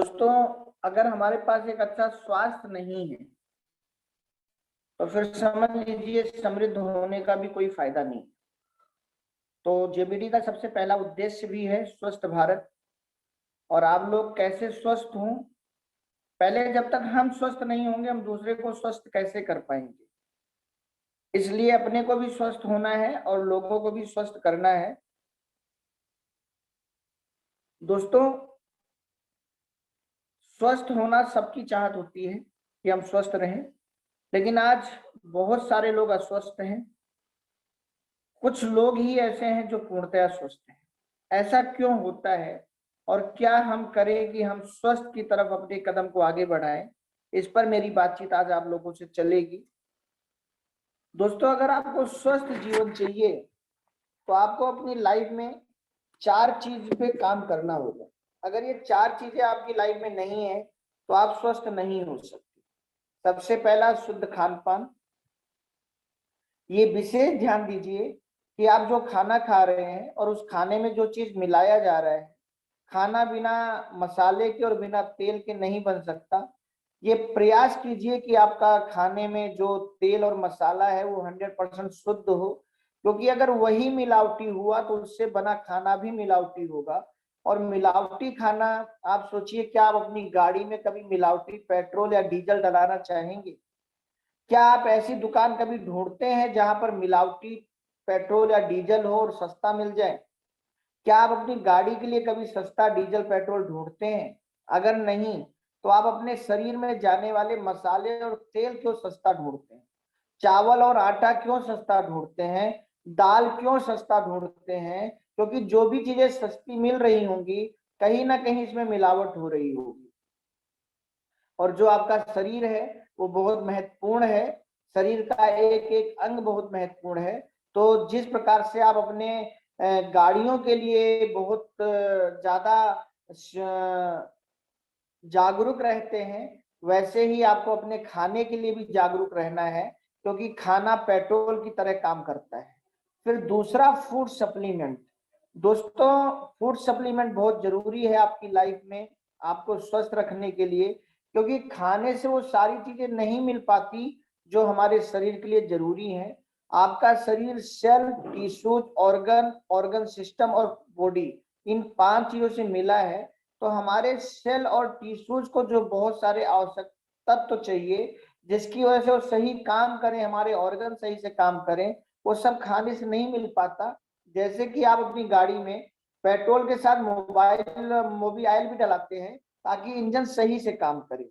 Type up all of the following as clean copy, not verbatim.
दोस्तों, अगर हमारे पास एक अच्छा स्वास्थ्य नहीं है तो फिर समझ लीजिए समृद्ध होने का भी कोई फायदा नहीं। तो जेबीडी का सबसे पहला उद्देश्य भी है स्वस्थ भारत। और आप लोग कैसे स्वस्थ हों, पहले जब तक हम स्वस्थ नहीं होंगे हम दूसरे को स्वस्थ कैसे कर पाएंगे। इसलिए अपने को भी स्वस्थ होना है और लोगों को भी स्वस्थ करना है। दोस्तों, स्वस्थ होना सबकी चाहत होती है कि हम स्वस्थ रहें, लेकिन आज बहुत सारे लोग अस्वस्थ हैं। कुछ लोग ही ऐसे हैं जो पूर्णतया स्वस्थ हैं। ऐसा क्यों होता है और क्या हम करें कि हम स्वस्थ की तरफ अपने कदम को आगे बढ़ाएं, इस पर मेरी बातचीत आज आप लोगों से चलेगी। दोस्तों, अगर आपको स्वस्थ जीवन चाहिए तो आपको अपनी लाइफ में 4 चीज पे काम करना होगा। अगर ये 4 चीजें आपकी लाइफ में नहीं है तो आप स्वस्थ नहीं हो सकते। सबसे पहला, शुद्ध खान पान। ये विशेष ध्यान दीजिए कि आप जो खाना खा रहे हैं और उस खाने में जो चीज मिलाया जा रहा है, खाना बिना मसाले के और बिना तेल के नहीं बन सकता। ये प्रयास कीजिए कि आपका खाने में जो तेल और मसाला है वो 100% शुद्ध हो, क्योंकि अगर वही मिलावटी हुआ तो उससे बना खाना भी मिलावटी होगा। और मिलावटी खाना, आप सोचिए, क्या आप अपनी गाड़ी में कभी मिलावटी पेट्रोल या डीजल डलाना चाहेंगे? क्या आप ऐसी दुकान कभी ढूंढते हैं जहां पर मिलावटी पेट्रोल या डीजल हो और सस्ता मिल जाए? क्या आप अपनी गाड़ी के लिए कभी सस्ता डीजल पेट्रोल ढूंढते हैं? अगर नहीं तो आप अपने शरीर में जाने वाले मसाले और तेल क्यों सस्ता ढूंढते हैं? चावल और आटा क्यों सस्ता ढूंढते हैं? दाल क्यों सस्ता ढूंढते हैं? क्योंकि जो भी चीजें सस्ती मिल रही होंगी कहीं ना कहीं इसमें मिलावट हो रही होगी। और जो आपका शरीर है वो बहुत महत्वपूर्ण है। शरीर का एक एक अंग बहुत महत्वपूर्ण है। तो जिस प्रकार से आप अपने गाड़ियों के लिए बहुत ज्यादा जागरूक रहते हैं, वैसे ही आपको अपने खाने के लिए भी जागरूक रहना है, क्योंकि खाना पेट्रोल की तरह काम करता है। फिर दूसरा, फूड सप्लीमेंट। दोस्तों, फूड सप्लीमेंट बहुत जरूरी है आपकी लाइफ में, आपको स्वस्थ रखने के लिए, क्योंकि खाने से वो सारी चीजें नहीं मिल पाती जो हमारे शरीर के लिए जरूरी है। आपका शरीर सेल, टिश्यूज, ऑर्गन सिस्टम और बॉडी, इन 5 चीजों से मिला है। तो हमारे सेल और टिश्यूज को जो बहुत सारे आवश्यक तत्व चाहिए जिसकी वजह से वो सही काम करें, हमारे ऑर्गन सही से काम करें, वो सब खाने से नहीं मिल पाता। जैसे कि आप अपनी गाड़ी में पेट्रोल के साथ मोबिल भी डलाते हैं ताकि इंजन सही से काम करे।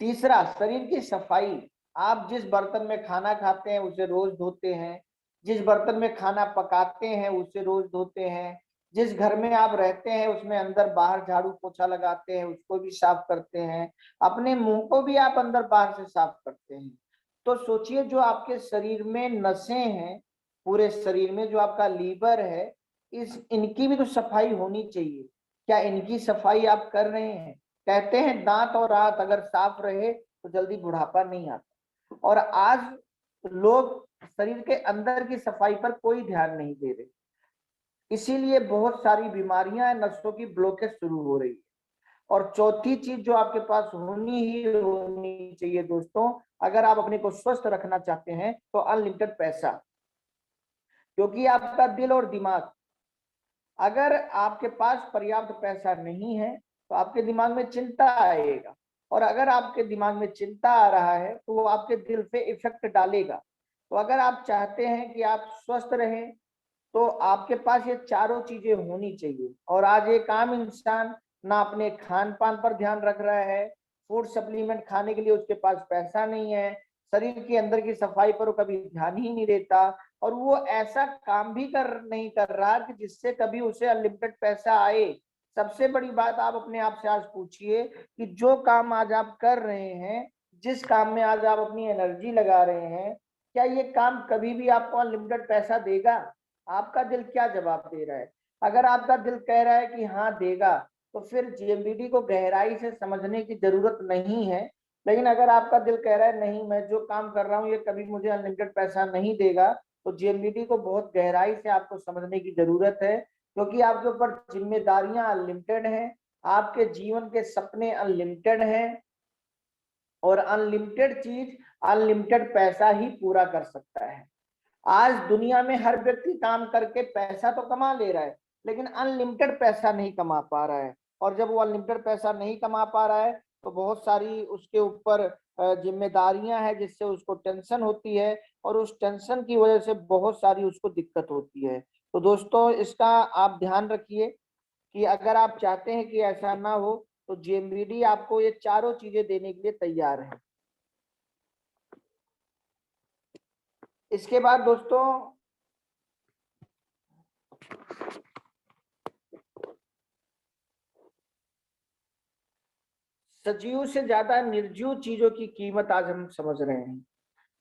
तीसरा, शरीर की सफाई। आप जिस बर्तन में खाना खाते हैं उसे रोज धोते हैं, जिस बर्तन में खाना पकाते हैं उसे रोज धोते हैं, जिस घर में आप रहते हैं उसमें अंदर बाहर झाड़ू पोछा लगाते हैं, उसको भी साफ करते हैं, अपने मुंह को भी आप अंदर बाहर से साफ करते हैं। तो सोचिए, जो आपके शरीर में नसें हैं, पूरे शरीर में जो आपका लीवर है, इनकी भी तो सफाई होनी चाहिए। क्या इनकी सफाई आप कर रहे हैं? कहते हैं दांत और आंत अगर साफ रहे तो जल्दी बुढ़ापा नहीं आता। और आज लोग शरीर के अंदर की सफाई पर कोई ध्यान नहीं दे रहे, इसीलिए बहुत सारी बीमारियां, नसों की ब्लॉकेज शुरू हो रही है। और चौथी चीज जो आपके पास होनी ही होनी चाहिए दोस्तों, अगर आप अपने को स्वस्थ रखना चाहते हैं, तो अनलिमिटेड पैसा। क्योंकि आपका दिल और दिमाग, अगर आपके पास पर्याप्त पैसा नहीं है तो आपके दिमाग में चिंता आएगा, और अगर आपके दिमाग में चिंता आ रहा है तो वो आपके दिल पे इफेक्ट डालेगा। तो अगर आप चाहते हैं कि आप स्वस्थ रहें तो आपके पास ये चारों चीजें होनी चाहिए। और आज एक आम इंसान ना अपने खान पान पर ध्यान रख रहा है, फूड सप्लीमेंट खाने के लिए उसके पास पैसा नहीं है, शरीर के अंदर की सफाई पर वो कभी ध्यान ही नहीं देता, और वो ऐसा काम भी नहीं कर रहा कि जिससे कभी उसे अनलिमिटेड पैसा आए। सबसे बड़ी बात, आप अपने आप से आज पूछिए कि जो काम आज आप कर रहे हैं, जिस काम में आज आप अपनी एनर्जी लगा रहे हैं, क्या ये काम कभी भी आपको अनलिमिटेड पैसा देगा? आपका दिल क्या जवाब दे रहा है? अगर आपका दिल कह रहा है कि हाँ देगा, तो फिर जेएमबीडी को गहराई से समझने की जरूरत नहीं है। लेकिन अगर आपका दिल कह रहा है नहीं, मैं जो काम कर रहा हूँ ये कभी मुझे अनलिमिटेड पैसा नहीं देगा, तो जेएमबीडी को बहुत गहराई से आपको समझने की जरूरत है, क्योंकि आपके ऊपर जिम्मेदारियां अनलिमिटेड हैं। आपके जीवन के सपने अनलिमिटेड हैं और अनलिमिटेड चीज अनलिमिटेड पैसा ही पूरा कर सकता है। आज दुनिया में हर व्यक्ति काम करके पैसा तो कमा ले रहा है, लेकिन अनलिमिटेड पैसा नहीं कमा पा रहा है। और जब वो अनलिमिटेड पैसा नहीं कमा पा रहा है तो बहुत सारी उसके ऊपर जिम्मेदारियां हैं, जिससे उसको टेंशन होती है और उस टेंशन की वजह से बहुत सारी उसको दिक्कत होती है। तो दोस्तों, इसका आप ध्यान रखिए कि अगर आप चाहते हैं कि ऐसा ना हो तो जेएमबीडी आपको ये चारों चीजें देने के लिए तैयार है। इसके बाद दोस्तों, सजीव से ज्यादा निर्जीव चीजों की कीमत आज हम समझ रहे हैं।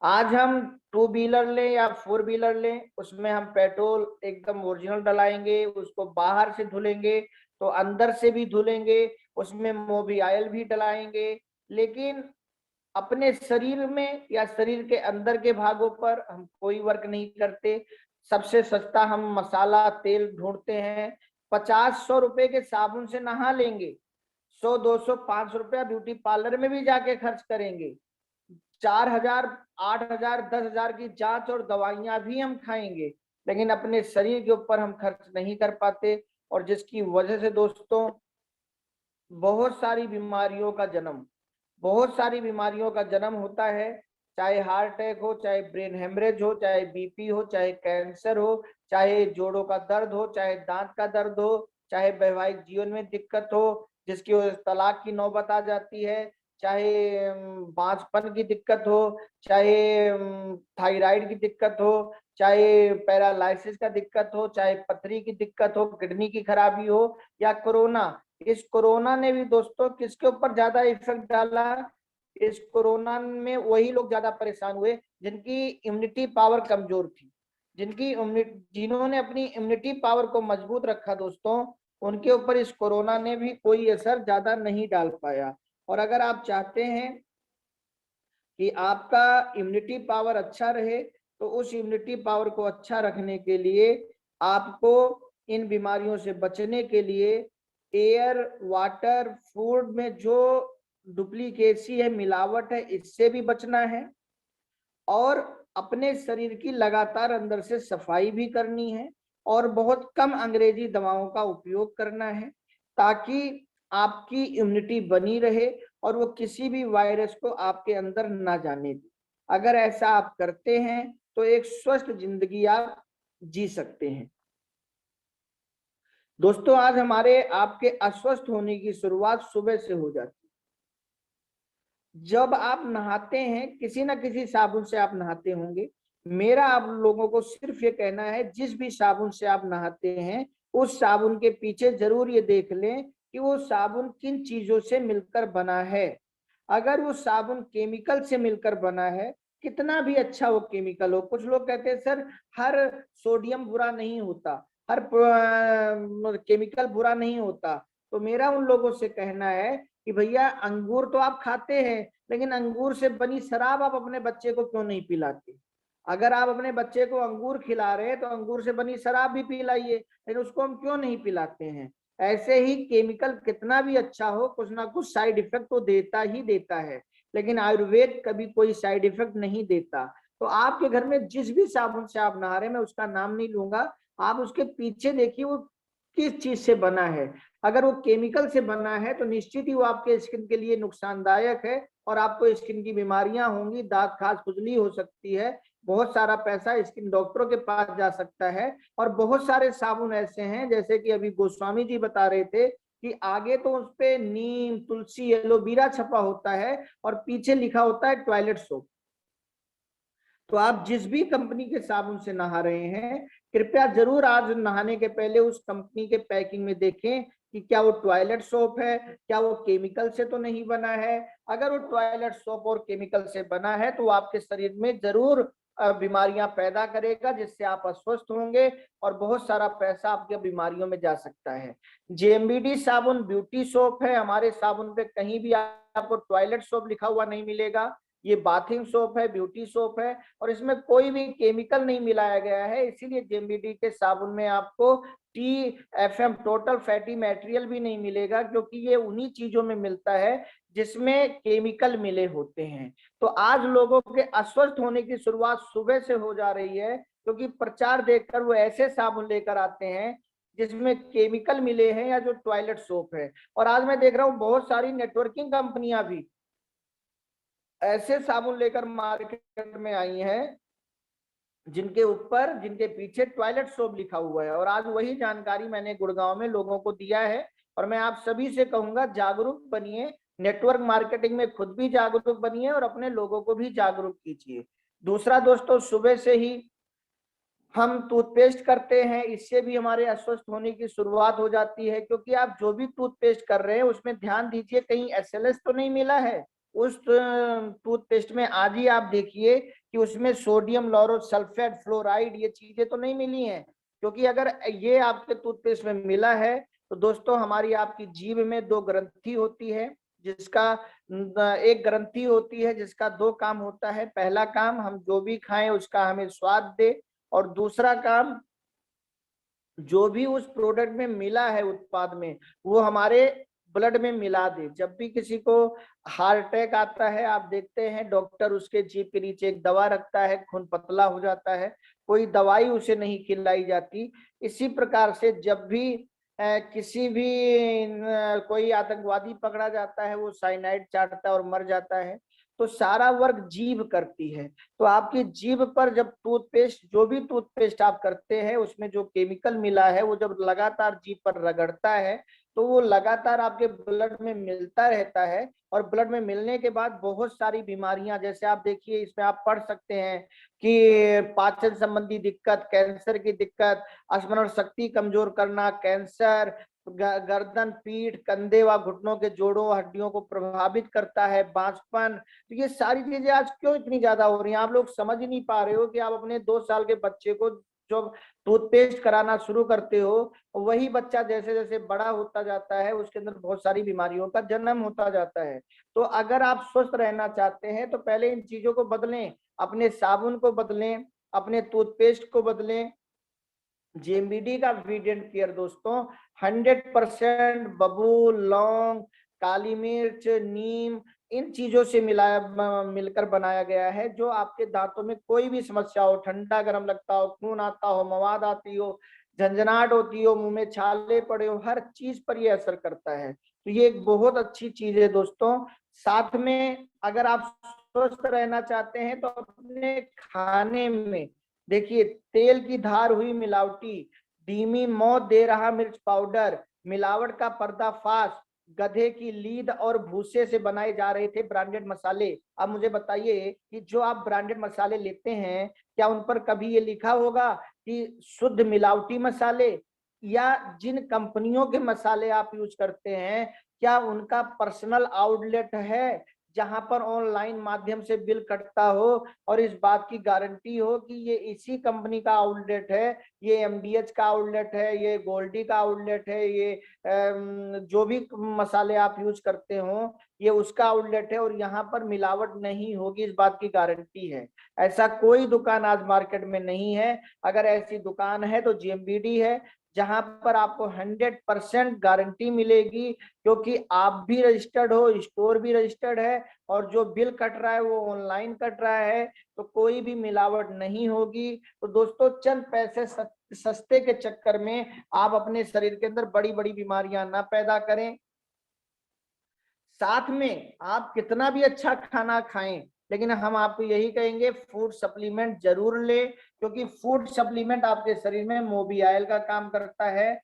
आज हम टू व्हीलर लें या फोर व्हीलर लें, उसमें हम पेट्रोल एकदम ओरिजिनल डलाएंगे, उसको बाहर से धुलेंगे तो अंदर से भी धुलेंगे, उसमें मोबिल भी डलाएंगे, लेकिन अपने शरीर में या शरीर के अंदर के भागों पर हम कोई वर्क नहीं करते। सबसे सस्ता हम मसाला तेल ढूंढते हैं, 50-100 रुपए के साबुन से नहा लेंगे, 100-200-500 रुपया ब्यूटी पार्लर में भी जाके खर्च करेंगे, 4,000 8,000 10,000 की जांच और दवाइयां भी हम खाएंगे, लेकिन अपने शरीर के ऊपर हम खर्च नहीं कर पाते। और जिसकी वजह से दोस्तों बहुत सारी बीमारियों का जन्म बहुत सारी बीमारियों का जन्म होता है। चाहे हार्ट अटैक हो, चाहे ब्रेन हेमरेज हो, चाहे बीपी हो, चाहे कैंसर हो, चाहे जोड़ों का दर्द हो, चाहे दांत का दर्द हो, चाहे वैवाहिक जीवन में दिक्कत हो जिसकी वजह से तलाक की नौबत आ जाती है, चाहे बांझपन की दिक्कत हो, चाहे थायराइड की दिक्कत हो, चाहे पैरालिसिस का दिक्कत हो, चाहे पथरी की दिक्कत हो, किडनी की खराबी हो, या कोरोना। इस कोरोना ने भी दोस्तों किसके ऊपर ज्यादा इफेक्ट डाला? इस कोरोना में वही लोग ज्यादा परेशान हुए जिनकी इम्यूनिटी पावर कमजोर थी, जिन्होंने अपनी इम्यूनिटी पावर को मजबूत रखा दोस्तों, उनके ऊपर इस कोरोना ने भी कोई असर ज्यादा नहीं डाल पाया। और अगर आप चाहते हैं कि आपका इम्यूनिटी पावर अच्छा रहे तो उस इम्यूनिटी पावर को अच्छा रखने के लिए आपको इन बीमारियों से बचने के लिए एयर, वाटर, फूड में जो डुप्लीकेसी है, मिलावट है, इससे भी बचना है और अपने शरीर की लगातार अंदर से सफाई भी करनी है और बहुत कम अंग्रेजी दवाओं का उपयोग करना है ताकि आपकी इम्यूनिटी बनी रहे और वो किसी भी वायरस को आपके अंदर ना जाने दे। अगर ऐसा आप करते हैं तो एक स्वस्थ जिंदगी आप जी सकते हैं। दोस्तों, आज हमारे आपके अस्वस्थ होने की शुरुआत सुबह से हो जाती है। जब आप नहाते हैं किसी ना किसी साबुन से आप नहाते होंगे। मेरा आप लोगों को सिर्फ ये कहना है, जिस भी साबुन से आप नहाते हैं उस साबुन के पीछे जरूर ये देख लें कि वो साबुन किन चीजों से मिलकर बना है। अगर वो साबुन केमिकल से मिलकर बना है, कितना भी अच्छा वो केमिकल हो, कुछ लोग कहते हैं सर हर सोडियम बुरा नहीं होता, हर केमिकल बुरा नहीं होता, तो मेरा उन लोगों से कहना है कि भैया अंगूर तो आप खाते हैं, लेकिन अंगूर से बनी शराब आप अपने बच्चे को क्यों नहीं पिलाते? अगर आप अपने बच्चे को अंगूर खिला रहे हैं तो अंगूर से बनी शराब भी पिलाइए, लेकिन उसको हम क्यों नहीं पिलाते हैं? ऐसे ही केमिकल कितना भी अच्छा हो, कुछ ना कुछ साइड इफेक्ट तो देता ही देता है, लेकिन आयुर्वेद कभी कोई साइड इफेक्ट नहीं देता। तो आपके घर में जिस भी साबुन से आप नहा रहे हैं, मैं उसका नाम नहीं लूंगा, आप उसके पीछे देखिए वो किस चीज से बना है। अगर वो केमिकल से बना है तो निश्चित ही वो आपके स्किन के लिए नुकसानदायक है और आपको स्किन की बीमारियां होंगी, दांत खाज खुजली हो सकती है, बहुत सारा पैसा स्किन डॉक्टरों के पास जा सकता है। और बहुत सारे साबुन ऐसे हैं, जैसे कि अभी गोस्वामी जी बता रहे थे कि आगे तो उस पे नीम, तुलसी, एलोवेरा छपा होता है और पीछे लिखा होता है टॉयलेट सोप। तो आप जिस भी कंपनी के साबुन से नहा रहे हैं, कृपया जरूर आज नहाने के पहले उस कंपनी के पैकिंग में देखें कि क्या वो टॉयलेट सोप है, क्या वो केमिकल से तो नहीं बना है। अगर वो टॉयलेट सोप और केमिकल से बना है तो वो आपके शरीर में जरूर बीमारियां पैदा करेगा, जिससे आप अस्वस्थ होंगे और बहुत सारा पैसा आपके बीमारियों में जा सकता है। जेएमबीडी साबुन ब्यूटी सोप है, हमारे साबुन पे कहीं भी आपको टॉयलेट सोप लिखा हुआ नहीं मिलेगा। ये बाथिंग सोप है, ब्यूटी सोप है, और इसमें कोई भी केमिकल नहीं मिलाया गया है। इसीलिए जेएमबीडी के साबुन में आपको TFM टोटल फैटी मटेरियल भी नहीं मिलेगा, क्योंकि ये उन्हीं चीजों में मिलता है जिसमें केमिकल मिले होते हैं। तो आज लोगों के अस्वस्थ होने की शुरुआत सुबह से हो जा रही है, क्योंकि प्रचार देखकर वो ऐसे साबुन लेकर आते हैं जिसमें केमिकल मिले हैं, या जो टॉयलेट सोप है। और आज मैं देख रहा हूँ बहुत सारी नेटवर्किंग कंपनियां भी ऐसे साबुन लेकर मार्केट में आई हैं जिनके पीछे टॉयलेट सोप लिखा हुआ है। और आज वही जानकारी मैंने गुड़गांव में लोगों को दिया है, और मैं आप सभी से कहूंगा जागरूक बनिए, नेटवर्क मार्केटिंग में खुद भी जागरूक बनिए और अपने लोगों को भी जागरूक कीजिए। दूसरा दोस्तों, सुबह से ही हम टूथपेस्ट करते हैं, इससे भी हमारे अस्वस्थ होने की शुरुआत हो जाती है। क्योंकि आप जो भी टूथपेस्ट कर रहे हैं उसमें ध्यान दीजिए कहीं SLS तो नहीं मिला है उस टूथपेस्ट में। आज ही आप देखिए कि उसमें सोडियम लॉरोल सल्फेट फ्लोराइड ये चीजें तो नहीं मिली हैं। क्योंकि अगर ये आपके टूथपेस्ट में मिला है तो दोस्तों, हमारी आपकी जीभ में दो ग्रंथि होती है, जिसका एक ग्रंथि होती है जिसका दो काम होता है। पहला काम, हम जो भी खाएं उसका हमें स्वाद दे, और दूसरा काम, जो भी उस प्रोडक्ट में मिला है उत्पाद में वो हमारे ब्लड में मिला दे। जब भी किसी को हार्ट अटैक आता है, आप देखते हैं डॉक्टर उसके जीभ के नीचे एक दवा रखता है, खून पतला हो जाता है, कोई दवाई उसे नहीं खिलाई जाती। इसी प्रकार से जब भी किसी भी कोई आतंकवादी पकड़ा जाता है, वो साइनाइड चाटता है और मर जाता है, तो सारा वर्क जीभ करती है। तो आपकी जीभ पर जब टूथपेस्ट, जो भी टूथपेस्ट आप करते हैं उसमें जो केमिकल मिला है, वो जब लगातार जीभ पर रगड़ता है तो वो लगातार आपके ब्लड में मिलता रहता है। और ब्लड में मिलने के बाद बहुत सारी बीमारियां, जैसे आप देखिए इसमें आप पढ़ सकते हैं कि पाचन संबंधी दिक्कत, कैंसर की दिक्कत, स्मरण शक्ति कमजोर करना, कैंसर, गर्दन, पीठ, कंधे व घुटनों के जोड़ों, हड्डियों को प्रभावित करता है, बांझपन। तो ये सारी चीजें आज क्यों इतनी ज्यादा हो रही हैं? आप लोग समझ ही नहीं पा रहे हो कि आप अपने 2 साल के बच्चे को जो टूथपेस्ट कराना शुरू करते हो, वही बच्चा जैसे जैसे बड़ा होता जाता है उसके अंदर बहुत सारी बीमारियों का जन्म होता जाता है। तो अगर आप स्वस्थ रहना चाहते हैं तो पहले इन चीजों को बदलें, अपने साबुन को बदलें, अपने टूथपेस्ट को बदलें। जेएमबीडी का वीडियंट केयर दोस्तों 100% बबूल, लौंग, काली मिर्च, नीम, इन चीजों से मिलकर बनाया गया है, जो आपके दांतों में कोई भी समस्या हो, ठंडा गर्म लगता हो, खून आता हो, मवाद आती हो, झंझनाहट होती हो, मुंह में छाले पड़े हो, हर चीज पर ये असर करता है। तो ये एक बहुत अच्छी चीज है दोस्तों। साथ में अगर आप स्वस्थ रहना चाहते हैं तो अपने खाने में देखिए, तेल की धार हुई मिलावटी, धीमी मौत दे रहा मिर्च पाउडर, मिलावट का पर्दाफाश, गधे की लीद और भूसे से बनाए जा रहे थे ब्रांडेड मसाले। अब मुझे बताइए कि जो आप ब्रांडेड मसाले लेते हैं, क्या उन पर कभी ये लिखा होगा कि शुद्ध मिलावटी मसाले? या जिन कंपनियों के मसाले आप यूज करते हैं, क्या उनका पर्सनल आउटलेट है जहां पर ऑनलाइन माध्यम से बिल कटता हो और इस बात की गारंटी हो कि ये इसी कंपनी का आउटलेट है, ये MDH का आउटलेट है, ये गोल्डी का आउटलेट है, ये जो भी मसाले आप यूज करते हो ये उसका आउटलेट है, और यहाँ पर मिलावट नहीं होगी, इस बात की गारंटी है। ऐसा कोई दुकान आज मार्केट में नहीं है। अगर ऐसी दुकान है तो जेएमबीडी है, जहां पर आपको 100% गारंटी मिलेगी, क्योंकि आप भी रजिस्टर्ड हो, स्टोर भी रजिस्टर्ड है, और जो बिल कट रहा है वो ऑनलाइन कट रहा है, तो कोई भी मिलावट नहीं होगी। तो दोस्तों, चंद पैसे सस्ते के चक्कर में आप अपने शरीर के अंदर बड़ी बड़ी बीमारियां ना पैदा करें। साथ में आप कितना भी अच्छा खाना खाएं, लेकिन हम आपको यही कहेंगे फूड सप्लीमेंट जरूर ले, क्योंकि फूड सप्लीमेंट आपके शरीर में मोबियाइल का काम करता है।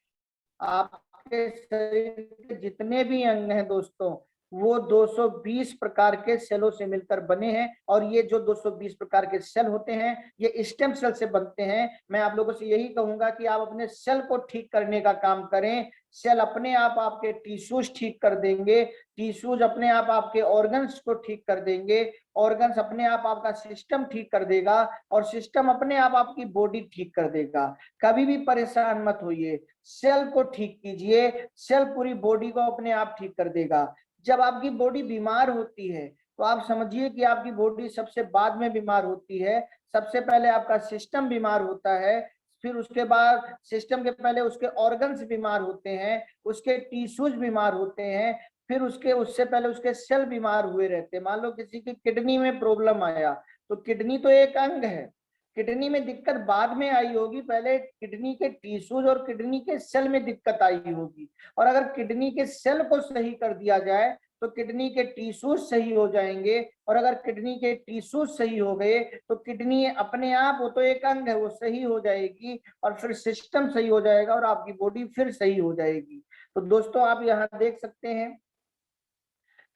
आपके शरीर के जितने भी अंग हैं दोस्तों, वो 220 प्रकार के सेलों से मिलकर बने हैं, और ये जो 220 प्रकार के सेल होते हैं ये स्टेम सेल से बनते हैं। मैं आप लोगों से यही कहूंगा कि आप अपने सेल को ठीक करने का काम करें। सेल अपने आप आपके टिश्यूज ठीक कर देंगे, टिश्यूज अपने आप आपके ऑर्गन्स को ठीक कर देंगे, ऑर्गन्स अपने आप आपका सिस्टम ठीक कर देगा, और सिस्टम अपने आप आपकी बॉडी ठीक कर देगा। कभी भी परेशान मत होइए, सेल को ठीक कीजिए, सेल पूरी बॉडी को अपने आप ठीक कर देगा। जब आपकी बॉडी बीमार होती है तो आप समझिए कि आपकी बॉडी सबसे बाद में बीमार होती है। सबसे पहले आपका सिस्टम बीमार होता है, फिर उसके बाद सिस्टम के पहले उसके ऑर्गन्स बीमार होते हैं, उसके टिश्यूज बीमार होते हैं, फिर उससे पहले उसके सेल बीमार हुए रहते हैं। मान लो किसी की किडनी में प्रॉब्लम आया, तो किडनी तो एक अंग है, किडनी में दिक्कत बाद में आई होगी, पहले किडनी के टिश्यूज और किडनी के सेल में दिक्कत आई होगी। और अगर किडनी के सेल को सही कर दिया जाए तो किडनी के टिश्यूज सही हो जाएंगे, और अगर किडनी के टिश्यूज सही हो गए तो किडनी अपने आप, वो तो एक अंग है, वो सही हो जाएगी और फिर सिस्टम सही हो जाएगा और आपकी बॉडी फिर सही हो जाएगी। तो दोस्तों आप यहाँ देख सकते हैं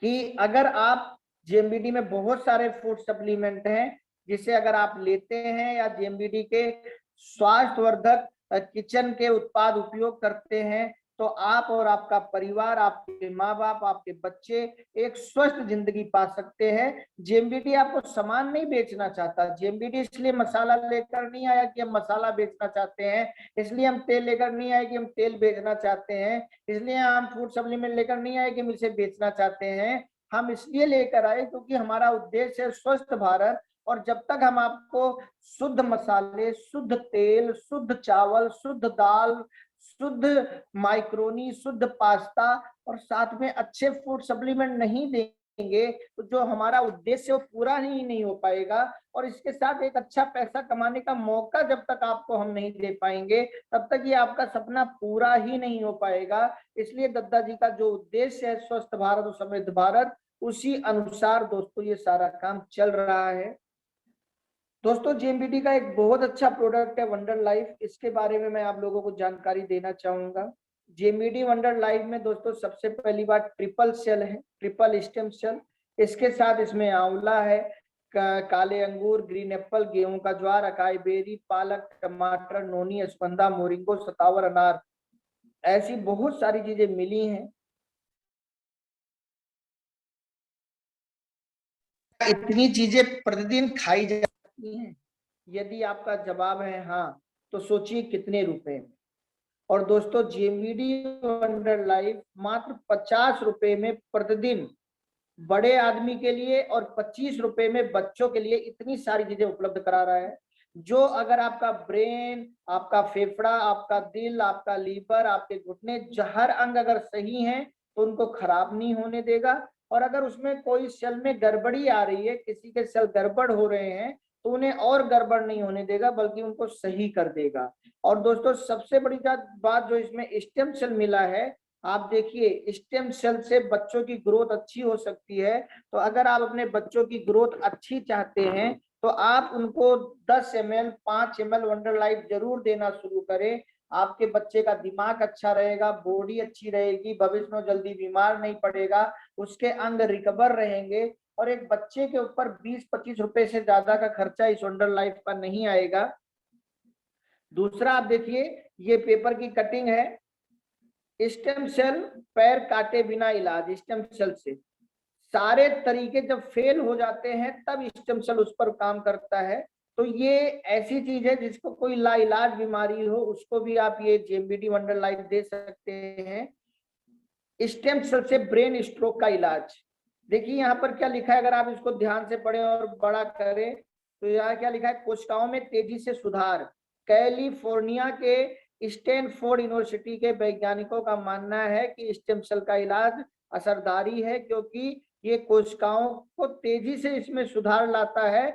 कि अगर आप जेएमबीडी में बहुत सारे फूड सप्लीमेंट हैं जिसे अगर आप लेते हैं या जेएमबीडी के स्वास्थ्यवर्धक किचन के उत्पाद उपयोग करते हैं तो आप और आपका परिवार, आपके माँ बाप, आपके बच्चे एक स्वस्थ जिंदगी पा सकते हैं। जेएमबीडी आपको सामान नहीं बेचना चाहता। जेएमबीडी इसलिए मसाला लेकर नहीं आया कि हम मसाला बेचना चाहते हैं, इसलिए हम तेल लेकर नहीं आए कि हम तेल बेचना चाहते हैं, इसलिए हम फूड सप्लीमेंट लेकर नहीं आए कि हम इसे बेचना चाहते हैं। हम इसलिए लेकर आए क्योंकि हमारा उद्देश्य है स्वस्थ भारत। और जब तक हम आपको शुद्ध मसाले, शुद्ध तेल, शुद्ध चावल, शुद्ध दाल, शुद्ध माइक्रोनी, शुद्ध पास्ता और साथ में अच्छे फूड सप्लीमेंट नहीं देंगे तो जो हमारा उद्देश्य वो पूरा ही नहीं हो पाएगा। और इसके साथ एक अच्छा पैसा कमाने का मौका जब तक आपको हम नहीं दे पाएंगे तब तक ये आपका सपना पूरा ही नहीं हो पाएगा। इसलिए दद्दा जी का जो उद्देश्य है स्वस्थ भारत और समृद्ध भारत, उसी अनुसार दोस्तों ये सारा काम चल रहा है। दोस्तों जेएमबीडी का एक बहुत अच्छा प्रोडक्ट है वंडर लाइफ, इसके बारे में मैं आप लोगों को जानकारी देना चाहूंगा। जेएमबीडी वंडर लाइफ में दोस्तों सबसे पहली बात ट्रिपल सेल है, ट्रिपल स्टेम सेल। इसके साथ इसमें आंवला है, काले अंगूर, ग्रीन एप्पल, गेहूं का ज्वार, अकाई बेरी, पालक, टमाटर, नोनी, अस्पंदा, मोरिंगो, सतावर, अनार, ऐसी बहुत सारी चीजें मिली हैं। इतनी चीजें प्रतिदिन खाई जाती हैं? यदि आपका जवाब है हाँ तो सोचिए कितने रुपए में। और दोस्तों जेएमबीडी वंडर लाइफ मात्र 50 रुपए में प्रतिदिन बड़े आदमी के लिए और 25 रुपए में बच्चों के लिए इतनी सारी चीजें उपलब्ध करा रहा है, जो अगर आपका ब्रेन, आपका फेफड़ा, आपका दिल, आपका लीवर, आपके घुटने, हर अंग अगर सही है तो उनको खराब नहीं होने देगा। और अगर उसमें कोई सेल में गड़बड़ी आ रही है, किसी के सेल गड़बड़ हो रहे हैं, तो उन्हें और गड़बड़ नहीं होने देगा बल्कि उनको सही कर देगा। और दोस्तों सबसे बड़ी बात जो इसमें स्टेम सेल मिला है, आप देखिए स्टेम सेल से बच्चों की ग्रोथ अच्छी हो सकती है। तो अगर आप अपने बच्चों की ग्रोथ अच्छी चाहते हैं तो आप उनको 10 ml 5 ml वंडर लाइफ जरूर देना शुरू करें। आपके बच्चे का दिमाग अच्छा रहेगा, बॉडी अच्छी रहेगी, भविष्य में जल्दी बीमार नहीं पड़ेगा, उसके अंग रिकवर रहेंगे और एक बच्चे के ऊपर 20-25 रुपए से ज्यादा का खर्चा इस वंडर लाइफ का नहीं आएगा। दूसरा आप देखिए ये पेपर की कटिंग है, स्टेम सेल पैर काटे बिना इलाज। स्टेम सेल से सारे तरीके जब फेल हो जाते हैं तब स्टेम सेल उस पर काम करता है। तो ये ऐसी चीज है जिसको कोई लाइलाज बीमारी हो उसको भी आप ये जेएमबीडी वंडर लाइफ दे सकते हैं। स्टेम सेल से ब्रेन स्ट्रोक का इलाज, देखिए यहाँ पर क्या लिखा है, अगर आप इसको ध्यान से पढ़ें और बड़ा करें तो यहाँ क्या लिखा है, कोशिकाओं में तेजी से सुधार। कैलिफोर्निया के स्टैनफोर्ड यूनिवर्सिटी के वैज्ञानिकों का मानना है कि स्टेम सेल का इलाज असरदारी है क्योंकि ये कोशिकाओं को तेजी से इसमें सुधार लाता है।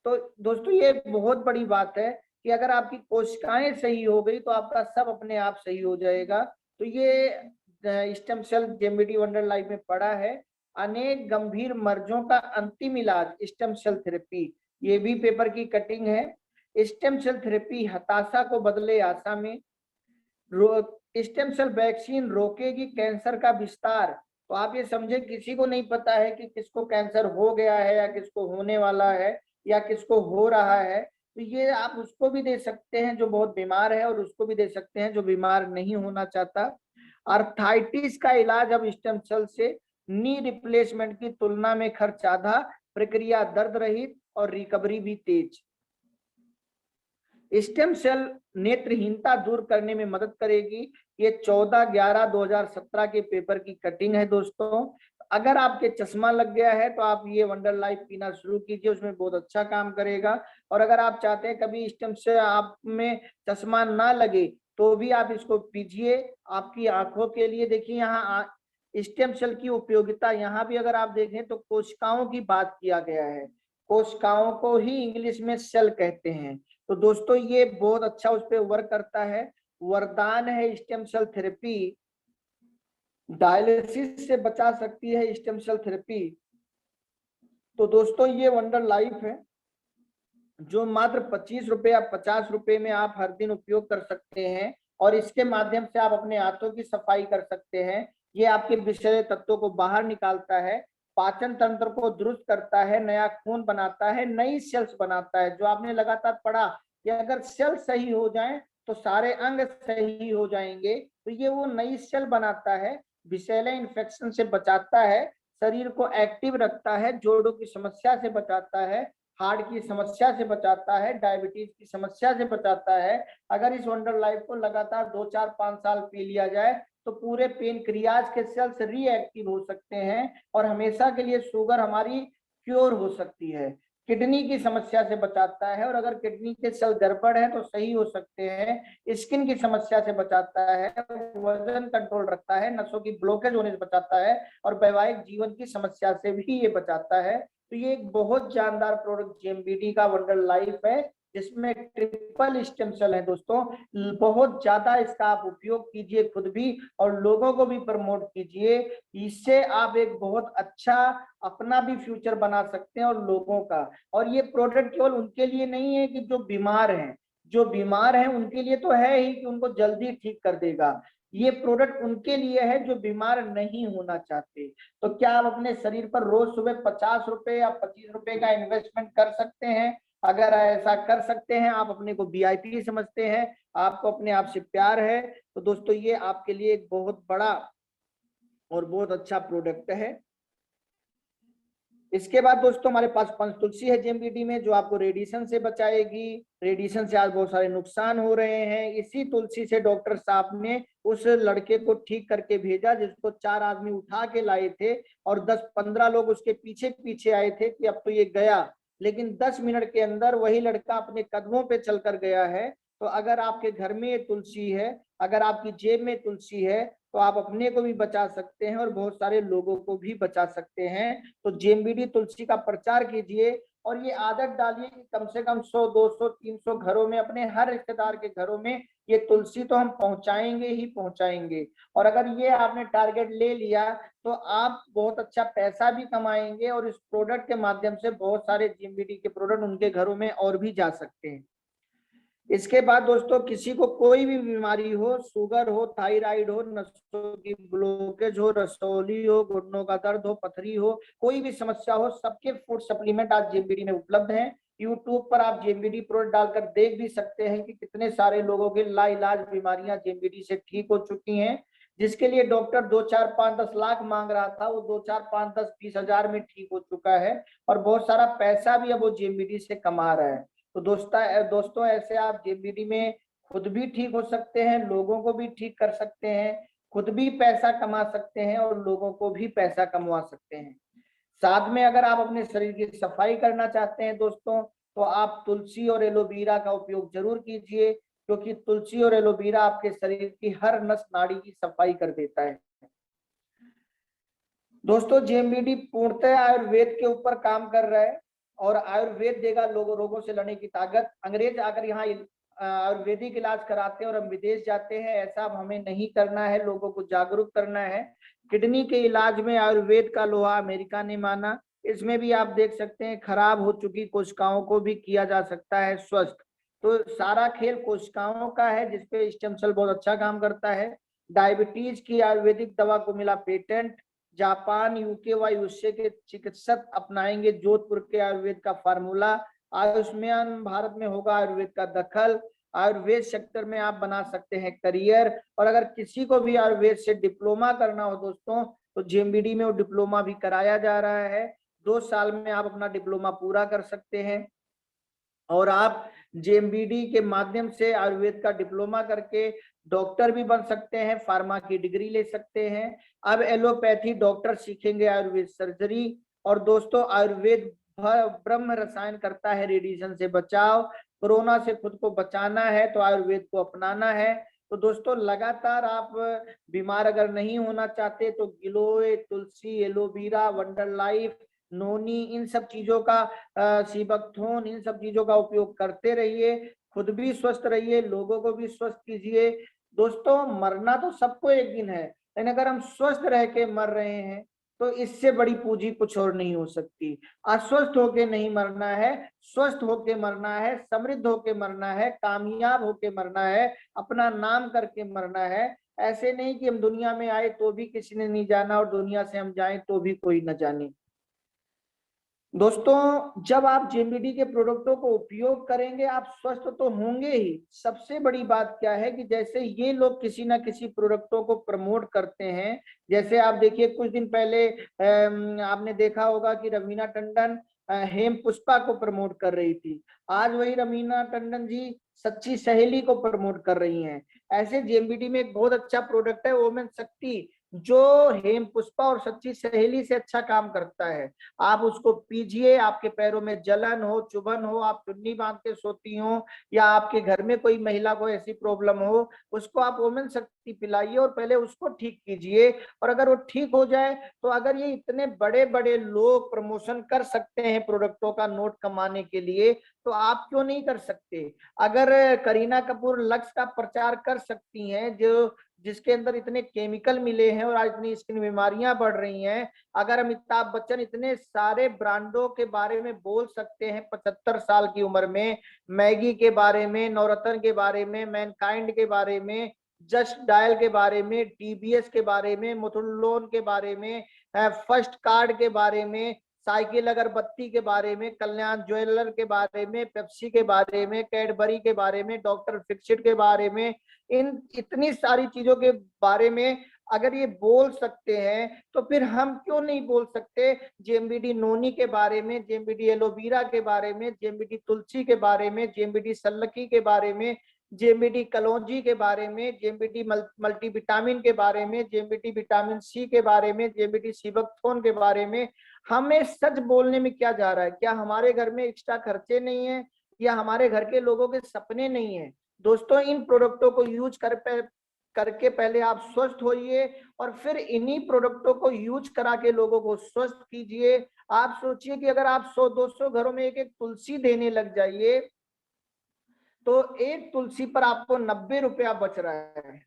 तो दोस्तों ये बहुत बड़ी बात है कि अगर आपकी कोशिकाएं सही हो गई तो आपका सब अपने आप सही हो जाएगा। तो ये स्टेम सेल जेएमबीडी वंडर लाइफ में पड़ा है। अनेक गंभीर मर्जों का अंतिम इलाज स्टेम सेल थेरेपी, ये भी पेपर की कटिंग है। स्टेम सेल थेरेपी हताशा को बदले आशा में। स्टेम सेल वैक्सीन रोकेगी कैंसर का विस्तार। तो आप ये समझे किसी को नहीं पता है कि किसको कैंसर हो गया है या किसको होने वाला है या किसको हो रहा है, तो ये आप उसको भी दे सकते हैं जो बहुत बीमार है और उसको भी दे सकते हैं जो बीमार नहीं होना चाहता। आर्थराइटिस का इलाज अब स्टेम सेल से, नी रिप्लेसमेंट की तुलना में खर्च आधा, प्रक्रिया दर्द रहित और रिकवरी भी तेज। स्टेम सेल नेत्रहीनता दूर करने में मदद करेगी। ये 14/11/2017 के पेपर की कटिंग है दोस्तों। अगर आपके चश्मा लग गया है तो आप ये वंडर लाइफ पीना शुरू कीजिए, उसमें बहुत अच्छा काम करेगा। और अगर आप चाहते हैं कभी स्टेम से आप में चश्मा ना लगे तो भी आप इसको पीजिए, आपकी आंखों के लिए। देखिए यहाँ स्टेम सेल की उपयोगिता यहाँ भी अगर आप देखें तो कोशिकाओं की बात किया गया है, कोशिकाओं को ही इंग्लिश में सेल कहते हैं। तो दोस्तों ये बहुत अच्छा उस पर वर्क करता है, वरदान है स्टेम सेल थेरेपी, डायलिसिस से बचा सकती है स्टेम सेल थेरेपी। तो दोस्तों ये वंडर लाइफ है जो मात्र 25 रुपए या 50 रुपए में आप हर दिन उपयोग कर सकते हैं, और इसके माध्यम से आप अपने हाथों की सफाई कर सकते हैं। ये आपके विषैले तत्वों को बाहर निकालता है, पाचन तंत्र को दुरुस्त करता है, नया खून बनाता है, नई सेल्स बनाता है। जो आपने लगातार पढ़ा कि अगर सेल सही हो जाए तो सारे अंग सही हो जाएंगे, तो ये वो नई सेल बनाता है, विषैले इन्फेक्शन से बचाता है, शरीर को एक्टिव रखता है, जोड़ों की समस्या से बचाता है, हार्ट की समस्या से बचाता है, डायबिटीज की समस्या से बचाता है। अगर इस वंडर लाइफ को लगातार 2 4 5 साल पी लिया जाए तो पूरे पेनक्रियाज के सेल्स रीएक्टिव हो सकते हैं और हमेशा के लिए शुगर हमारी क्योर हो सकती है। किडनी की समस्या से बचाता है, और अगर किडनी के सेल गड़बड़ है तो सही हो सकते हैं। स्किन की समस्या से बचाता है, वजन कंट्रोल रखता है, नसों की ब्लॉकेज होने से बचाता है, और वैवाहिक जीवन की समस्या से भी ये बचाता है। तो ये एक बहुत जानदार प्रोडक्ट जेएमबीडी का वंडर लाइफ है, जिसमें ट्रिपल स्टेम सेल है। दोस्तों बहुत ज्यादा इसका आप उपयोग कीजिए खुद भी, और लोगों को भी प्रमोट कीजिए। इससे आप एक बहुत अच्छा अपना भी फ्यूचर बना सकते हैं और लोगों का। और ये प्रोडक्ट केवल उनके लिए नहीं है कि जो बीमार हैं, जो बीमार हैं उनके लिए तो है ही कि उनको जल्दी ठीक कर देगा। ये प्रोडक्ट उनके लिए है जो बीमार नहीं होना चाहते। तो क्या आप अपने शरीर पर रोज सुबह 50 रुपए या 25 रुपए का इन्वेस्टमेंट कर सकते हैं? अगर ऐसा कर सकते हैं, आप अपने को वीआईपी समझते हैं, आपको अपने आप से प्यार है, तो दोस्तों ये आपके लिए एक बहुत बड़ा और बहुत अच्छा प्रोडक्ट है। इसके बाद दोस्तों हमारे पास पंच तुलसी है जेएमबीडी में, जो आपको रेडिएशन से बचाएगी। रेडिएशन से आज बहुत सारे नुकसान हो रहे हैं। इसी तुलसी से डॉक्टर साहब ने उस लड़के को ठीक करके भेजा जिसको 4 आदमी उठा के लाए थे, और 10 15 लोग उसके पीछे पीछे आए थे कि अब तो ये गया, लेकिन 10 मिनट के अंदर वही लड़का अपने कदमों पे चलकर गया है। तो अगर आपके घर में ये तुलसी है, अगर आपकी जेब में तुलसी है, तो आप अपने को भी बचा सकते हैं और बहुत सारे लोगों को भी बचा सकते हैं। तो जेएमबीडी तुलसी का प्रचार कीजिए, और ये आदत डालिए कि कम से कम 100 200 300 घरों में, अपने हर रिश्तेदार के घरों में ये तुलसी तो हम पहुंचाएंगे ही पहुंचाएंगे। और अगर ये आपने टारगेट ले लिया तो आप बहुत अच्छा पैसा भी कमाएंगे, और इस प्रोडक्ट के माध्यम से बहुत सारे जेएमबीडी के प्रोडक्ट उनके घरों में और भी जा सकते हैं। इसके बाद दोस्तों किसी को कोई भी बीमारी हो, शुगर हो, थायराइड हो, नसों की ब्लॉकेज हो, रसौली हो, घुटनों का दर्द हो, पथरी हो, कोई भी समस्या हो, सबके फूड सप्लीमेंट आज जेएमबीडी में उपलब्ध हैं। यूट्यूब पर आप जेएमबीडी प्रोडक्ट डालकर देख भी सकते हैं कि कितने सारे लोगों के लाइलाज बीमारियां जेएमबीडी से ठीक हो चुकी हैं। जिसके लिए डॉक्टर 2 4 5 10 लाख मांग रहा था, वो 2 4 5 10 20 हजार में ठीक हो चुका है, और बहुत सारा पैसा भी अब वो जेएमबीडी से कमा रहा है। तो दोस्तों ऐसे आप जेएमबीडी में खुद भी ठीक हो सकते हैं, लोगों को भी ठीक कर सकते हैं, खुद भी पैसा कमा सकते हैं और लोगों को भी पैसा कमवा सकते हैं। साथ में अगर आप अपने शरीर की सफाई करना चाहते हैं दोस्तों, तो आप तुलसी और एलोवेरा का उपयोग जरूर कीजिए, क्योंकि तुलसी और एलोवेरा आपके शरीर की हर नस नाड़ी की सफाई कर देता है। दोस्तों जेएमबीडी पूर्णतः आयुर्वेद के ऊपर काम कर रहा है, और आयुर्वेद देगा लोगों रोगों से लड़ने की ताकत। अंग्रेज आकर यहाँ आयुर्वेदिक इलाज कराते हैं और हम विदेश जाते हैं, ऐसा अब हमें नहीं करना है, लोगों को जागरूक करना है। किडनी के इलाज में आयुर्वेद का लोहा अमेरिका ने माना। इसमें भी आप देख सकते हैं खराब हो चुकी कोशिकाओं को भी किया जा सकता है स्वस्थ। तो सारा खेल कोशिकाओं का है, जिसपे स्टेम सेल बहुत अच्छा काम करता है। डायबिटीज की आयुर्वेदिक दवा को मिला पेटेंट। जापान, यूके व यूएसए के चिकित्सक अपनाएंगे जोधपुर के आयुर्वेद का फार्मूला। आयुष्मान भारत में होगा आयुर्वेद का दखल। आयुर्वेद सेक्टर में आप बना सकते हैं करियर। और अगर किसी को भी आयुर्वेद से डिप्लोमा करना हो दोस्तों, तो जेएमबीडी में वो डिप्लोमा भी कराया जा रहा है। 2 साल में आप अपना डिप्लोमा पूरा कर सकते हैं, और आप जेएमबीडी के माध्यम से आयुर्वेद का डिप्लोमा करके डॉक्टर भी बन सकते हैं, फार्मा की डिग्री ले सकते हैं। अब एलोपैथी डॉक्टर सीखेंगे आयुर्वेद सर्जरी। और दोस्तों आयुर्वेद ब्रह्म रसायन करता है रेडिएशन से बचाव। कोरोना से खुद को बचाना है तो आयुर्वेद को अपनाना है। तो दोस्तों लगातार आप बीमार अगर नहीं होना चाहते तो गिलोय, तुलसी, एलोवेरा, वंडर लाइफ, नोनी, इन सब चीजों का सीबकथोन, इन सब चीजों का उपयोग करते रहिए। खुद भी स्वस्थ रहिए, लोगों को भी स्वस्थ कीजिए। दोस्तों मरना तो सबको एक दिन है, लेकिन अगर हम स्वस्थ रह के मर रहे हैं तो इससे बड़ी पूंजी कुछ और नहीं हो सकती। अस्वस्थ होके नहीं मरना है, स्वस्थ होके मरना है, समृद्ध होके मरना है, कामयाब होके मरना है, अपना नाम करके मरना है। ऐसे नहीं कि हम दुनिया में आए तो भी किसी ने नहीं जाना और दुनिया से हम जाएं तो भी कोई न जाने। दोस्तों जब आप जेएमबीडी के प्रोडक्टों को उपयोग करेंगे आप स्वस्थ तो होंगे ही। सबसे बड़ी बात क्या है कि जैसे ये लोग किसी ना किसी प्रोडक्टों को प्रमोट करते हैं, जैसे आप देखिए कुछ दिन पहले आपने देखा होगा कि रवीना टंडन हेम पुष्पा को प्रमोट कर रही थी। आज वही रवीना टंडन जी सच्ची सहेली को प्रमोट कर रही हैं। ऐसे जेएमबीडी में एक बहुत अच्छा प्रोडक्ट है ओमेन शक्ति, जो हेम पुष्पा और सच्ची सहेली से अच्छा काम करता है। आप उसको पीजिए, आपके पैरों में जलन हो, चुभन हो, आप चुन्नी बांध के सोती हो, या आपके घर में कोई महिला को ऐसी प्रॉब्लम हो, उसको आप ओमेन शक्ति पिलाइए और पहले उसको ठीक कीजिए। और अगर वो ठीक हो जाए तो अगर ये इतने बड़े बड़े लोग प्रमोशन कर सकते हैं प्रोडक्टों का नोट कमाने के लिए, तो आप क्यों नहीं कर सकते। अगर करीना कपूर लक्स का प्रचार कर सकती हैं, जो जिसके अंदर इतने केमिकल मिले हैं और आज इतनी स्किन बीमारियां बढ़ रही हैं, अगर अमिताभ बच्चन इतने सारे ब्रांडों के बारे में बोल सकते हैं 75 साल की उम्र में, मैगी के बारे में, नवरत्न के बारे में, मैनकाइंड के बारे में, जस्ट डायल के बारे में, टीबीएस के बारे में, मुथुल्लोन के बारे में, फर्स्ट कार्ड के बारे में, साइकिल अगरबत्ती के बारे में, कल्याण ज्वेलर के बारे में, पेप्सी के बारे में, कैडबरी के बारे में, डॉक्टर फिक्सिट के बारे में, इन इतनी सारी चीजों के बारे में अगर ये बोल सकते हैं तो फिर हम क्यों नहीं बोल सकते जेएमबीडी नोनी के बारे में, जेएमबीडी एलोवेरा के बारे में, जेएमबीडी तुलसी के बारे में, जेएमबीडी सल्लकी के बारे में, जेएमबीडी कलौंजी के बारे में, जेएमबीडी मल्टीविटामिन के बारे में, जेएमबीडी विटामिन सी के बारे में, जेएमबीडी सीबकथोन के बारे में। हमें सच बोलने में क्या जा रहा है? क्या हमारे घर में एक्स्ट्रा खर्चे नहीं है या हमारे घर के लोगों के सपने नहीं है? दोस्तों इन प्रोडक्टों को यूज करके पहले आप स्वस्थ होइए और फिर इन्हीं प्रोडक्टों को यूज करा के लोगों को स्वस्थ कीजिए। आप सोचिए कि अगर आप 100-200 घरों में एक एक तुलसी देने लग जाइए तो एक तुलसी पर आपको 90 रुपया बच रहा है।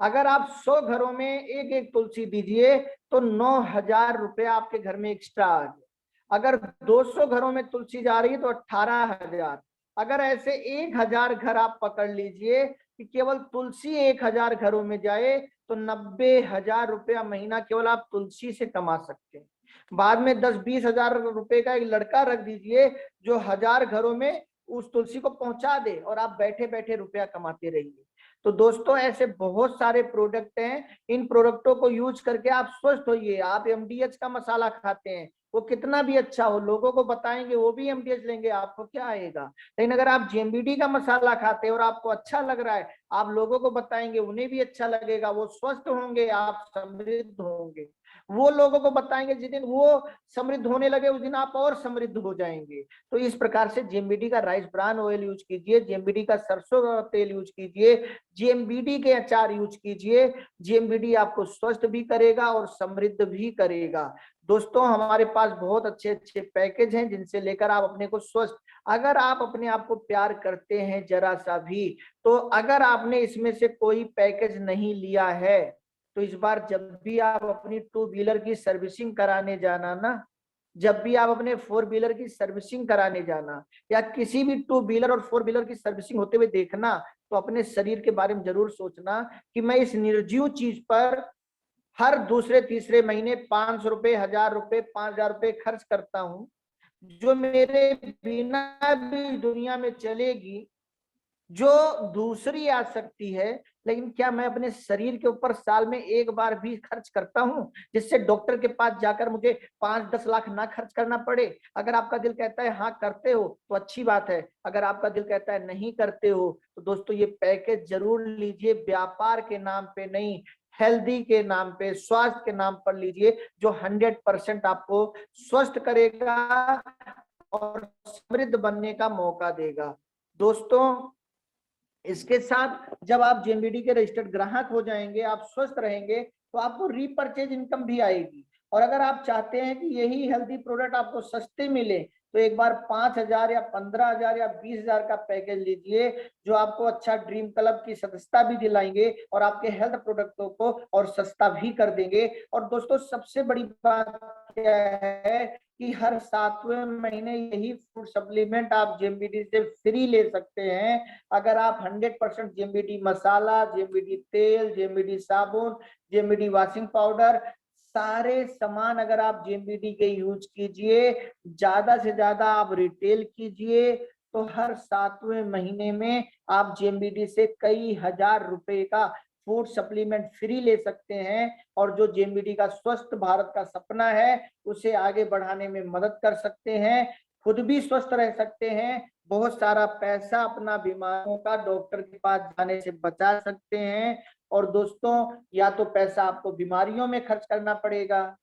अगर आप 100 घरों में एक एक तुलसी दीजिए तो 9,000 रुपया आपके घर में एक्स्ट्रा आ गया। अगर 200 घरों में तुलसी जा रही है तो 18,000। अगर ऐसे 1,000 घर आप पकड़ लीजिए कि केवल तुलसी 1,000 घरों में जाए तो 90,000 रुपया महीना केवल आप तुलसी से कमा सकते हैं। बाद में 10-20 हजार रुपए का एक लड़का रख दीजिए जो 1,000 घरों में उस तुलसी को पहुंचा दे और आप बैठे बैठे रुपया कमाते रहिए। तो दोस्तों ऐसे बहुत सारे प्रोडक्ट हैं, इन प्रोडक्टों को यूज करके आप स्वस्थ होइए। आप एमडीएच का मसाला खाते हैं, वो कितना भी अच्छा हो, लोगों को बताएंगे वो भी एमडीएच लेंगे, आपको क्या आएगा। लेकिन अगर आप जेएमबीडी का मसाला खाते हैं और आपको अच्छा लग रहा है, आप लोगों को बताएंगे, उन्हें भी अच्छा लगेगा, वो स्वस्थ होंगे, आप समृद्ध होंगे। वो लोगों को बताएंगे, जिस दिन वो समृद्ध होने लगे उस दिन आप और समृद्ध हो जाएंगे। तो इस प्रकार से जेएमबीडी का राइस ब्रान ऑयल यूज कीजिए, जेएमबीडी का सरसों का तेल यूज कीजिए, जेएमबीडी के अचार यूज कीजिए। जेएमबीडी आपको स्वस्थ भी करेगा और समृद्ध भी करेगा। दोस्तों हमारे पास बहुत अच्छे अच्छे पैकेज हैं जिनसे लेकर आप अपने को स्वस्थ, अगर आप अपने आप को प्यार करते हैं जरा सा भी, तो अगर आपने इसमें से कोई पैकेज नहीं लिया है तो इस बार जब भी आप अपनी टू व्हीलर की सर्विसिंग कराने जाना ना, जब भी आप अपने फोर व्हीलर की सर्विसिंग कराने जाना या किसी भी टू व्हीलर और फोर व्हीलर की सर्विसिंग होते हुए देखना, तो अपने शरीर के बारे में जरूर सोचना कि मैं इस निर्जीव चीज पर हर दूसरे तीसरे महीने 500 रुपए, 1,000 रुपए, 5,000 रुपए खर्च करता हूं, जो मेरे बिना भी दुनिया में चलेगी, जो दूसरी आ सकती है लेकिन क्या मैं अपने शरीर के ऊपर साल में एक बार भी खर्च करता हूँ, जिससे डॉक्टर के पास जाकर मुझे 5-10 लाख ना खर्च करना पड़े? अगर आपका दिल कहता है हाँ करते हो तो अच्छी बात है, अगर आपका दिल कहता है नहीं करते हो तो दोस्तों ये पैकेज जरूर लीजिए, व्यापार के नाम पे नहीं, हेल्दी के नाम पे, स्वास्थ्य के नाम पर लीजिए, जो 100% आपको स्वस्थ करेगा और समृद्ध बनने का मौका देगा। दोस्तों इसके साथ जब आप जेएमबीडी के रजिस्टर्ड ग्राहक हो जाएंगे, आप स्वस्थ रहेंगे, तो आपको रीपर्चेज इनकम भी आएगी। और अगर आप चाहते हैं कि यही हेल्दी प्रोडक्ट आपको सस्ते मिले, तो एक बार 5,000 या 15,000 या 20,000 का पैकेज लीजिए, जो आपको अच्छा ड्रीम क्लब की सदस्यता भी दिलाएंगे और आपके हेल्थ प्रोडक्टों को और सस्ता भी कर देंगे। और दोस्तों सबसे बड़ी बात क्या है कि हर 7वें महीने यही फूड सप्लीमेंट आप जेएमबीडी से फ्री ले सकते हैं। अगर आप 100% जेएमबीडी मसाला, जेएमबीडी तेल, जेएमबीडी साबुन, जेएमबीडी वॉशिंग पाउडर, सारे सामान अगर आप जेएमबीडी के यूज कीजिए, ज्यादा से ज्यादा आप रिटेल कीजिए, तो हर 7वें महीने में आप जेएमबीडी से कई हजार रुपए का फूड सप्लीमेंट फ्री ले सकते हैं। और जो जेएमबीडी का स्वस्थ भारत का सपना है उसे आगे बढ़ाने में मदद कर सकते हैं, खुद भी स्वस्थ रह सकते हैं, बहुत सारा पैसा अपना बीमारियों का डॉक्टर के पास जाने से बचा सकते हैं। और दोस्तों या तो पैसा आपको बीमारियों में खर्च करना पड़ेगा,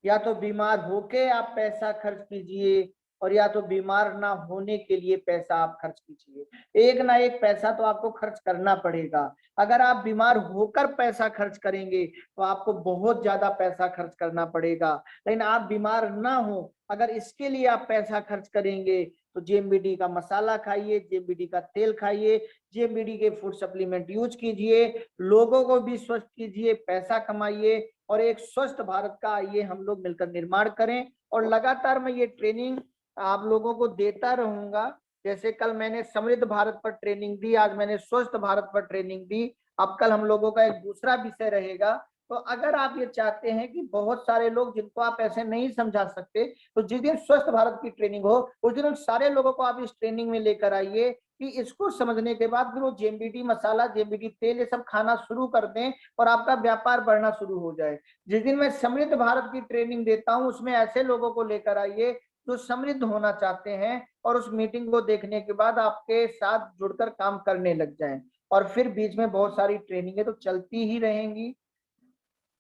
या तो बीमार होके आप पैसा खर्च कीजिए, और या तो बीमार ना होने के लिए पैसा आप खर्च कीजिए। एक ना एक पैसा तो आपको खर्च करना पड़ेगा। अगर आप बीमार होकर पैसा खर्च करेंगे तो आपको बहुत ज्यादा पैसा खर्च करना पड़ेगा, लेकिन आप बीमार ना हो अगर इसके लिए आप पैसा खर्च करेंगे, तो जेएमबीडी का मसाला खाइए, जेएमबीडी का तेल खाइए, जेएमबीडी के फूड सप्लीमेंट यूज कीजिए, लोगों को भी स्वस्थ कीजिए, पैसा कमाइए, और एक स्वस्थ भारत का आइए हम लोग मिलकर निर्माण करें। और लगातार मैं ये ट्रेनिंग आप लोगों को देता रहूंगा। जैसे कल मैंने समृद्ध भारत पर ट्रेनिंग दी, आज मैंने स्वस्थ भारत पर ट्रेनिंग दी, अब कल हम लोगों का एक दूसरा विषय रहेगा। तो अगर आप ये चाहते हैं कि बहुत सारे लोग जिनको आप ऐसे नहीं समझा सकते, तो जिस दिन स्वस्थ भारत की ट्रेनिंग हो उस दिन उन सारे लोगों को आप इस ट्रेनिंग में लेकर आइए, कि इसको समझने के बाद फिर वो जेएमबीडी मसाला, जेएमबीडी तेल ये सब खाना शुरू कर दें और आपका व्यापार बढ़ना शुरू हो जाए। जिस दिन मैं समृद्ध भारत की ट्रेनिंग देता हूं उसमें ऐसे लोगों को लेकर आइए जो समृद्ध होना चाहते हैं, और उस मीटिंग को देखने के बाद आपके साथ जुड़कर काम करने लग जाएं। और फिर बीच में बहुत सारी ट्रेनिंगें तो चलती ही रहेंगी।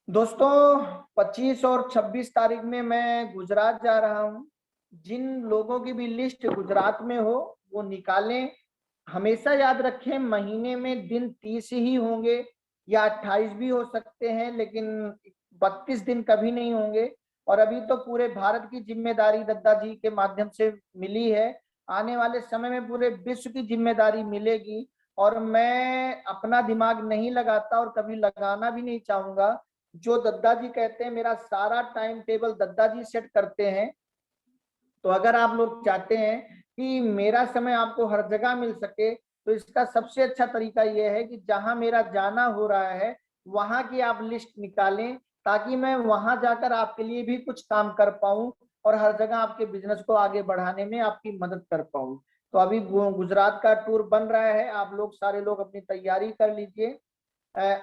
दोस्तों 25 और 26 तारीख में मैं गुजरात जा रहा हूं। जिन लोगों की भी लिस्ट गुजरात में हो वो निकालें। हमेशा याद रखें महीने में दिन 30 ही होंगे या 28 भी हो सकते हैं, लेकिन 32 दिन कभी नहीं होंगे। और अभी तो पूरे भारत की जिम्मेदारी दद्दा जी के माध्यम से मिली है, आने वाले समय में पूरे विश्व की जिम्मेदारी मिलेगी। और मैं अपना दिमाग नहीं लगाता और कभी लगाना भी नहीं चाहूंगा। जो दद्दा जी कहते हैं मेरा सारा टाइम टेबल दद्दा जी सेट करते हैं। तो अगर आप लोग चाहते हैं कि मेरा समय आपको हर जगह मिल सके, तो इसका सबसे अच्छा तरीका यह है कि जहां मेरा जाना हो रहा है वहां की आप लिस्ट निकालें, ताकि मैं वहां जाकर आपके लिए भी कुछ काम कर पाऊं और हर जगह आपके बिजनेस को आगे बढ़ाने में आपकी मदद कर पाऊं। तो अभी गुजरात का टूर बन रहा है, आप लोग सारे लोग अपनी तैयारी कर लीजिए।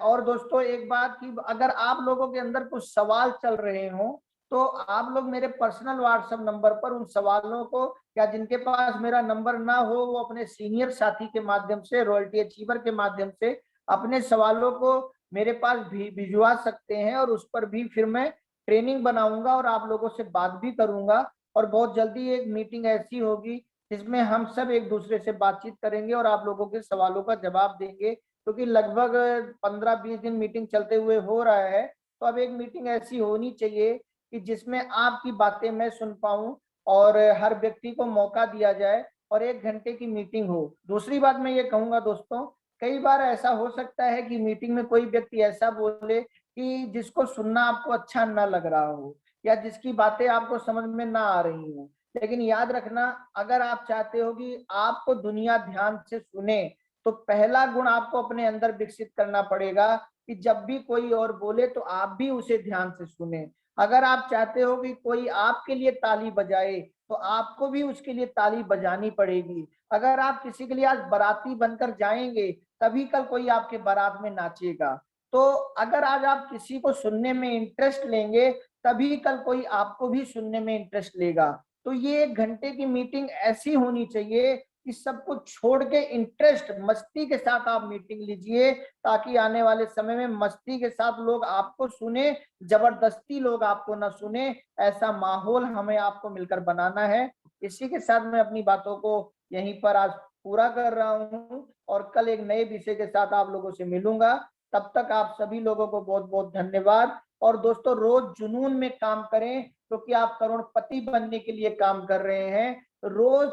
और दोस्तों एक बात कि अगर आप लोगों के अंदर कुछ सवाल चल रहे हो, तो आप लोग मेरे पर्सनल व्हाट्सएप नंबर पर उन सवालों को, या जिनके पास मेरा नंबर ना हो वो अपने सीनियर साथी के माध्यम से, रॉयल्टी अचीवर के माध्यम से अपने सवालों को मेरे पास भी भिजवा सकते हैं, और उस पर भी फिर मैं ट्रेनिंग बनाऊंगा और आप लोगों से बात भी करूंगा। और बहुत जल्दी एक मीटिंग ऐसी होगी जिसमें हम सब एक दूसरे से बातचीत करेंगे और आप लोगों के सवालों का जवाब देंगे, क्योंकि लगभग 15-20 दिन मीटिंग चलते हुए हो रहा है। तो अब एक मीटिंग ऐसी होनी चाहिए कि जिसमें आपकी बातें मैं सुन पाऊं और हर व्यक्ति को मौका दिया जाए, और 1 घंटे की मीटिंग हो। दूसरी बात मैं ये कहूंगा दोस्तों, कई बार ऐसा हो सकता है कि मीटिंग में कोई व्यक्ति ऐसा बोले कि जिसको सुनना आपको अच्छा ना लग रहा हो, या जिसकी बातें आपको समझ में ना आ रही हो। लेकिन याद रखना, अगर आप चाहते हो कि आपको दुनिया ध्यान से सुने, तो पहला गुण आपको अपने अंदर विकसित करना पड़ेगा कि जब भी कोई और बोले तो आप भी उसे ध्यान से सुने। अगर आप चाहते हो कि कोई आपके लिए ताली बजाए, तो आपको भी उसके लिए ताली बजानी पड़ेगी। अगर आप किसी के लिए आज बाराती बनकर जाएंगे तभी कल कोई आपके बारात में नाचेगा। तो अगर आज आप किसी को सुनने में इंटरेस्ट लेंगे तभी कल कोई आपको भी सुनने में इंटरेस्ट लेगा। तो ये 1 घंटे की मीटिंग ऐसी होनी चाहिए कि सब कुछ छोड़ के इंटरेस्ट मस्ती के साथ आप मीटिंग लीजिए, ताकि आने वाले समय में मस्ती के साथ लोग आपको सुने, जबरदस्ती लोग आपको ना सुने। ऐसा माहौल हमें आपको मिलकर बनाना है। इसी के साथ मैं अपनी बातों को यहीं पर आज पूरा कर रहा हूँ और कल एक नए विषय के साथ आप लोगों से मिलूंगा। तब तक आप सभी लोगों को बहुत बहुत धन्यवाद। और दोस्तों, रोज जुनून में काम करें, क्योंकि आप करोड़पति बनने के लिए काम कर रहे हैं। रोज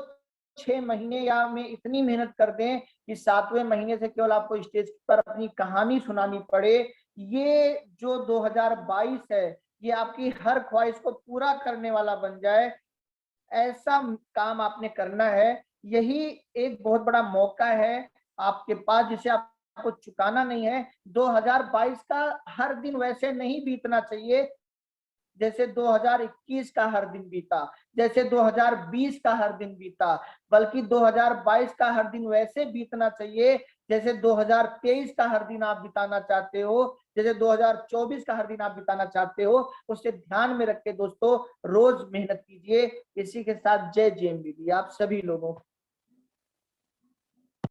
6 महीने या में इतनी मेहनत कर दें कि 7वें महीने से केवल आपको स्टेज पर अपनी कहानी सुनानी पड़े। ये जो 2022 है, ये आपकी हर ख्वाहिश को पूरा करने वाला बन जाए, ऐसा काम आपने करना है। यही एक बहुत बड़ा मौका है आपके पास, जिसे आपको चुकाना नहीं है। 2022 का हर दिन वैसे नहीं बीतना चाहिए जैसे 2021 का हर दिन बीता, जैसे 2020 का हर दिन बीता, बल्कि 2022 का हर दिन वैसे बीतना चाहिए जैसे 2023 का हर दिन आप बिताना चाहते हो, जैसे 2024 का हर दिन आप बिताना चाहते हो। उससे ध्यान में रख के दोस्तों रोज मेहनत कीजिए। इसी के साथ जय जेएमबीडी आप सभी लोगों को।